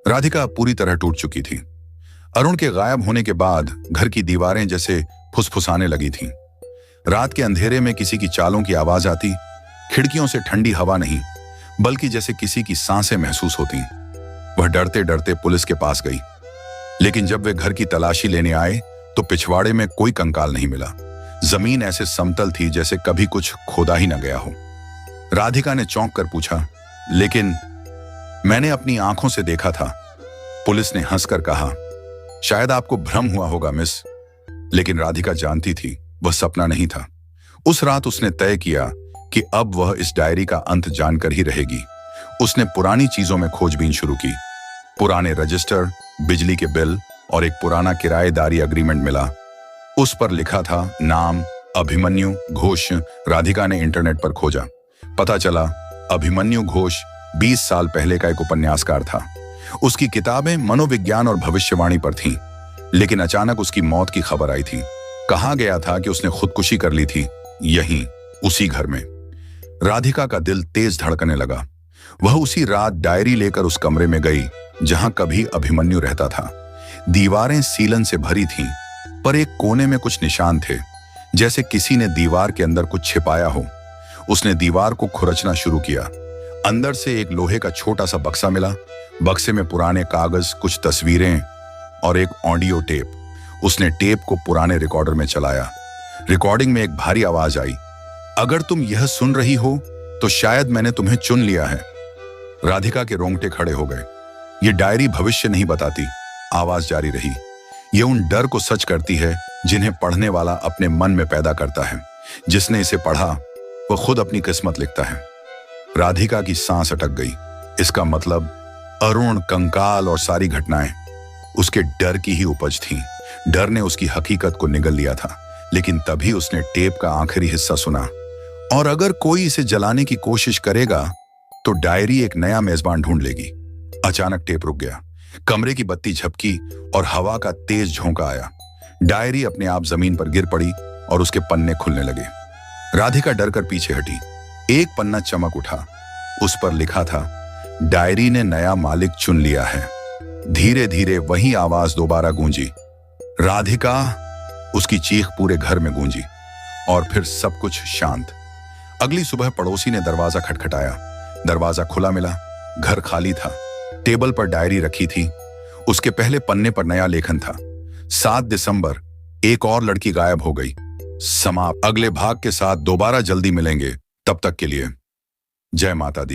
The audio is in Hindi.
राधिका पूरी तरह टूट चुकी थी। अरुण के गायब होने के बाद घर की दीवारें जैसे फुसफुसाने लगी थीं। रात के अंधेरे में किसी की चालों की आवाज आती, खिड़कियों से ठंडी हवा नहीं बल्कि जैसे किसी की सांसें महसूस होती। वह डरते डरते पुलिस के पास गई, लेकिन जब वे घर की तलाशी लेने आए तो पिछवाड़े में कोई कंकाल नहीं मिला। जमीन ऐसे समतल थी जैसे कभी कुछ खोदा ही न गया हो। राधिका ने चौंक कर पूछा, लेकिन मैंने अपनी आंखों से देखा था। पुलिस ने हंसकर कहा, शायद आपको भ्रम हुआ होगा मिस। लेकिन राधिका जानती थी वह सपना नहीं था। उस रात उसने तय किया कि अब वह इस डायरी का अंत जानकर ही रहेगी। उसने पुरानी चीजों में खोजबीन शुरू की। पुराने रजिस्टर, बिजली के बिल और एक पुराना किराएदारी एग्रीमेंट मिला। उस पर लिखा था नाम अभिमन्यु घोष। राधिका ने इंटरनेट पर खोजा। पता चला अभिमन्यु घोष 20 साल पहले का एक उपन्यासकार था। उसकी किताबें मनोविज्ञान और भविष्यवाणी पर थीं, लेकिन अचानक उसकी मौत की खबर आई थी। कहा गया था कि उसने खुदकुशी कर ली थी, यहीं उसी घर में। राधिका का दिल तेज धड़कने लगा। वह उसी रात डायरी लेकर उस कमरे में गई जहां कभी अभिमन्यु रहता था। दीवारें सीलन से भरी थीं, पर एक कोने में कुछ निशान थे, जैसे किसी ने दीवार के अंदर कुछ छिपाया हो। उसने दीवार को खुरचना शुरू किया। अंदर से एक लोहे का छोटा सा बक्सा मिला। बक्से में पुराने कागज, कुछ तस्वीरें और एक ऑडियो टेप। उसने टेप को पुराने रिकॉर्डर में चलाया। रिकॉर्डिंग में एक भारी आवाज आई, अगर तुम यह सुन रही हो तो शायद मैंने तुम्हें चुन लिया है। राधिका के रोंगटे खड़े हो गए। ये डायरी भविष्य नहीं बताती, आवाज जारी रही। ये उन डर को सच करती है जिन्हें पढ़ने वाला अपने मन में पैदा करता है। जिसने इसे पढ़ा वह खुद अपनी किस्मत लिखता है। राधिका की सांस अटक गई। इसका मतलब अरुण, कंकाल और सारी घटनाएं उसके डर की ही उपज थीं। डर ने उसकी हकीकत को निगल लिया था। लेकिन तभी उसने टेप का आखिरी हिस्सा सुना, और अगर कोई इसे जलाने की कोशिश करेगा तो डायरी एक नया मेजबान ढूंढ लेगी। अचानक टेप रुक गया। कमरे की बत्ती झपकी और हवा का तेज झोंका आया। डायरी अपने आप जमीन पर गिर पड़ी और उसके पन्ने खुलने लगे। राधिका डर कर पीछे हटी। एक पन्ना चमक उठा। उस पर लिखा था, डायरी ने नया मालिक चुन लिया है। धीरे धीरे वही आवाज दोबारा गूंजी, राधिका। उसकी चीख पूरे घर में गूंजी और फिर सब कुछ शांत। अगली सुबह पड़ोसी ने दरवाजा खटखटाया। दरवाजा खुला मिला। घर खाली था। टेबल पर डायरी रखी थी। उसके पहले पन्ने पर नया लेखन था, 7 दिसंबर, एक और लड़की गायब हो गई। समाप्त। अगले भाग के साथ दोबारा जल्दी मिलेंगे। तब तक के लिए जय माता दी।